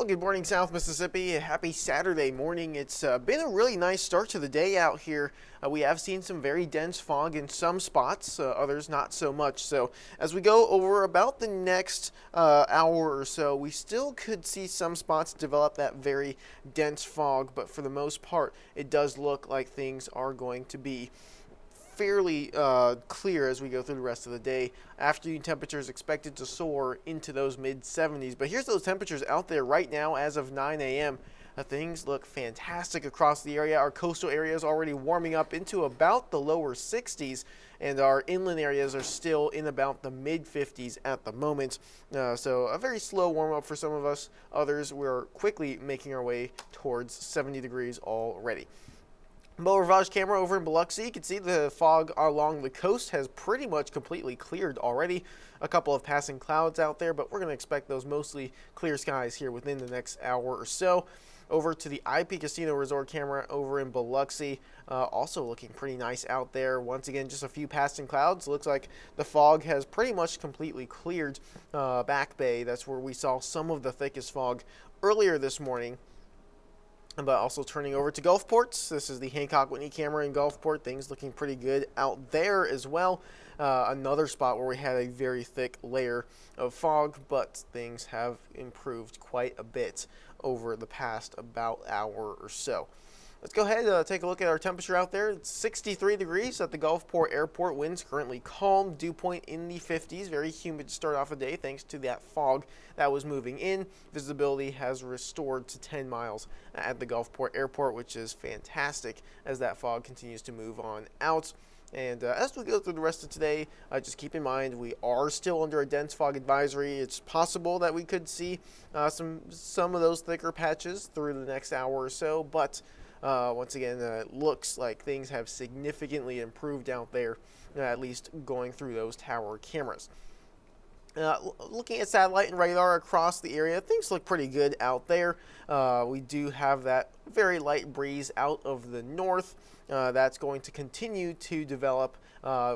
Well, good morning, South Mississippi. Happy Saturday morning. It's been a really nice start to the day out here. We have seen some very dense fog in some spots, others not so much. So as we go over about the next hour or so, we still could see some spots develop that very dense fog, but for the most part, it does look like things are going to be fairly clear as we go through the rest of the day. Afternoon temperatures expected to soar into those mid 70s. But here's those temperatures out there right now as of 9 a.m. Things look fantastic across the area. Our coastal area is already warming up into about the lower 60s, and our inland areas are still in about the mid 50s at the moment. So a very slow warm up for some of us. Others, we're quickly making our way towards 70 degrees already. Low Rivage camera over in Biloxi, you can see the fog along the coast has pretty much completely cleared already. A couple of passing clouds out there, but we're going to expect those mostly clear skies here within the next hour or so. Over to the IP Casino Resort camera over in Biloxi, also looking pretty nice out there. Once again, just a few passing clouds. Looks like the fog has pretty much completely cleared Back Bay. That's where we saw some of the thickest fog earlier this morning. But also turning over to Gulfport. This is the Hancock Whitney camera in Gulfport. Things looking pretty good out there as well. Another spot where we had a very thick layer of fog, but things have improved quite a bit over the past about hour or so. Let's go ahead and take a look at our temperature out there. It's 63 degrees at the Gulfport Airport. Winds currently calm. Dew point in the 50s. Very humid to start off the day thanks to that fog that was moving in. Visibility has restored to 10 miles at the Gulfport Airport, which is fantastic as that fog continues to move on out. And as we go through the rest of today, just keep in mind we are still under a dense fog advisory. It's possible that we could see some of those thicker patches through the next hour or so, but once again, it looks like things have significantly improved out there, at least going through those tower cameras. Looking at satellite and radar across the area, things look pretty good out there. We do have that very light breeze out of the north. That's going to continue to develop.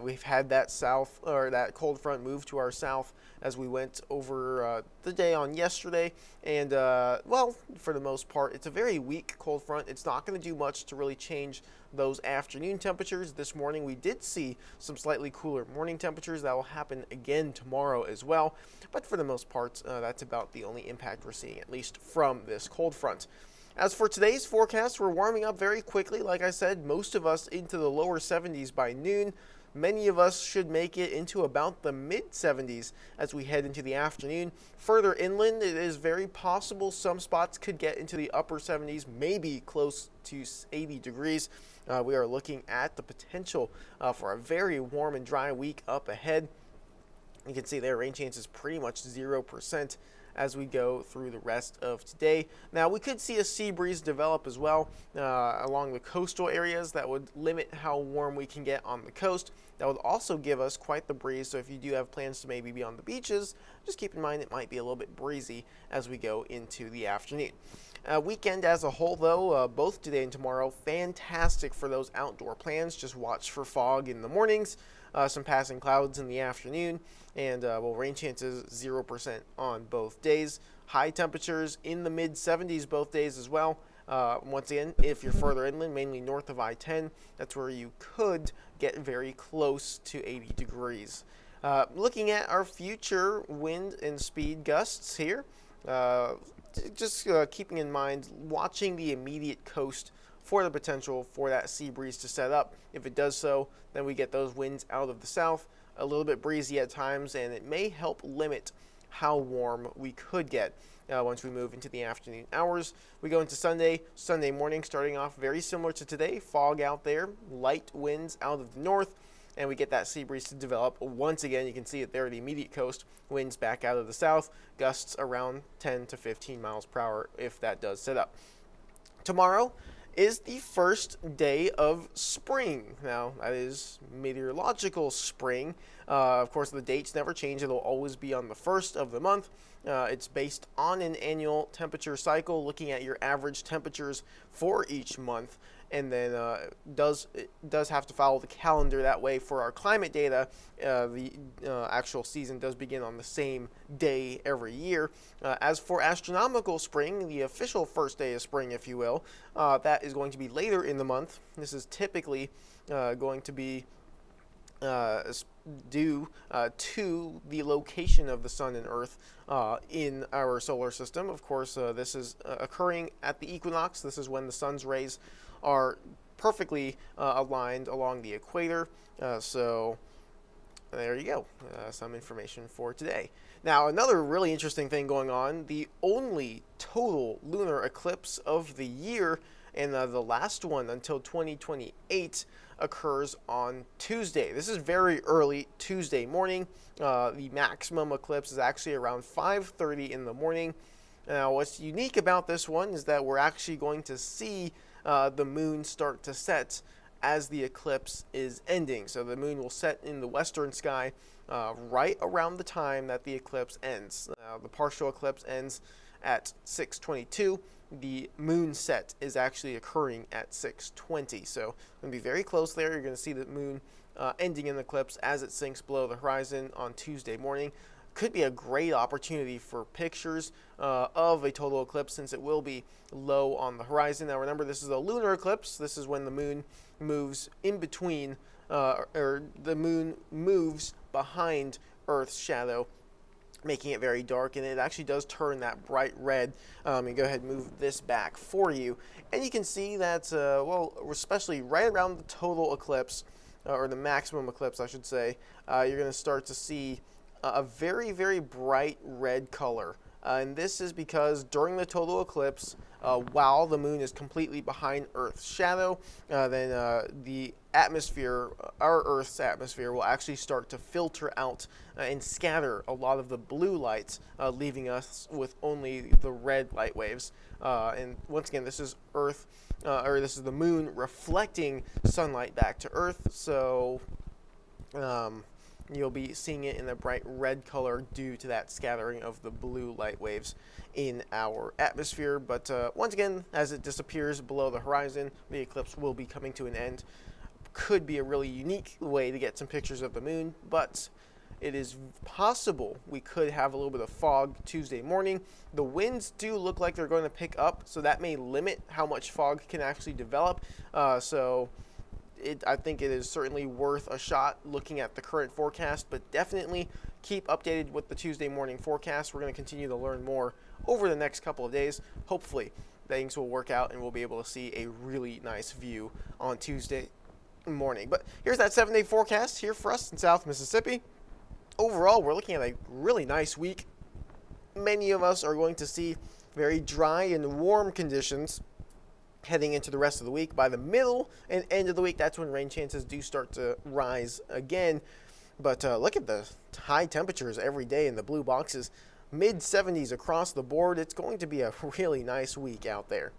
We've had that cold front move to our south as we went over the day on yesterday. And, well, for the most part, it's a very weak cold front. It's not going to do much to really change those afternoon temperatures. This morning we did see some slightly cooler morning temperatures. That will happen again tomorrow as well. But for the most part, that's about the only impact we're seeing, at least from this cold front. As for today's forecast, we're warming up very quickly. Like I said, most of us into the lower 70s by noon. Many of us should make it into about the mid-70s as we head into the afternoon. Further inland, it is very possible some spots could get into the upper 70s, maybe close to 80 degrees. We are looking at the potential for a very warm and dry week up ahead. You can see there, rain chance is pretty much 0% as we go through the rest of today. Now, we could see a sea breeze develop as well along the coastal areas. That would limit how warm we can get on the coast. That would also give us quite the breeze, so if you do have plans to maybe be on the beaches, just keep in mind it might be a little bit breezy as we go into the afternoon. Weekend as a whole, though, both today and tomorrow, fantastic for those outdoor plans. Just watch for fog in the mornings, some passing clouds in the afternoon, and rain chances 0% on both days. High temperatures in the mid-70s both days as well. Once again, if you're further inland, mainly north of I-10, that's where you could get very close to 80 degrees. Looking at our future wind and speed gusts here, just keeping in mind watching the immediate coast for the potential for that sea breeze to set up. If it does so, then we get those winds out of the south, a little bit breezy at times, and it may help limit how warm we could get once we move into the afternoon hours. We go into Sunday morning, starting off very similar to today. Fog out there, light winds out of the north, and we get that sea breeze to develop. Once again, you can see it there at the immediate coast. Winds back out of the south, gusts around 10 to 15 miles per hour if that does set up. Tomorrow is the first day of spring. Now, that is meteorological spring. Of course, the dates never change. It'll always be on the first of the month. It's based on an annual temperature cycle, looking at your average temperatures for each month. and then it does have to follow the calendar that way. For our climate data, the actual season does begin on the same day every year. As for astronomical spring, the official first day of spring, if you will, that is going to be later in the month. This is typically going to be due to the location of the sun and earth in our solar system. Of course, this is occurring at the equinox. This is when the sun's rays are perfectly aligned along the equator. So there you go, some information for today. Now, another really interesting thing going on, the only total lunar eclipse of the year, and the last one until 2028, occurs on Tuesday. This is very early Tuesday morning. The maximum eclipse is actually around 5:30 in the morning. Now, what's unique about this one is that we're actually going to see the moon start to set as the eclipse is ending. So the moon will set in the western sky right around the time that the eclipse ends. The partial eclipse ends at 6:22. The moon set is actually occurring at 6:20. So going to be very close there. You're going to see the moon ending in the eclipse as it sinks below the horizon on Tuesday morning. Could be a great opportunity for pictures of a total eclipse, since it will be low on the horizon. Now remember, this is a lunar eclipse. This is when the moon moves in between, or the moon moves behind Earth's shadow, making it very dark, and it actually does turn that bright red. And go ahead and move this back for you, and you can see that, well, especially right around the total eclipse, or the maximum eclipse, I should say, you're going to start to see a very, very bright red color. And this is because during the total eclipse, while the moon is completely behind Earth's shadow, then the atmosphere, our Earth's atmosphere, will actually start to filter out and scatter a lot of the blue lights, leaving us with only the red light waves. And once again, this is Earth, or this is the moon reflecting sunlight back to Earth. So you'll be seeing it in a bright red color due to that scattering of the blue light waves in our atmosphere. But once again, as it disappears below the horizon, the eclipse will be coming to an end. Could be a really unique way to get some pictures of the moon, but it is possible we could have a little bit of fog Tuesday morning. The winds do look like they're going to pick up, so that may limit how much fog can actually develop. I think it is certainly worth a shot looking at the current forecast, but definitely keep updated with the Tuesday morning forecast. We're going to continue to learn more over the next couple of days. Hopefully things will work out and we'll be able to see a really nice view on Tuesday morning. But here's that 7-day forecast here for us in South Mississippi. Overall, we're looking at a really nice week. Many of us are going to see very dry and warm conditions heading into the rest of the week. By the middle and end of the week, that's when rain chances do start to rise again. But look at the high temperatures every day in the blue boxes. Mid-70s across the board. It's going to be a really nice week out there.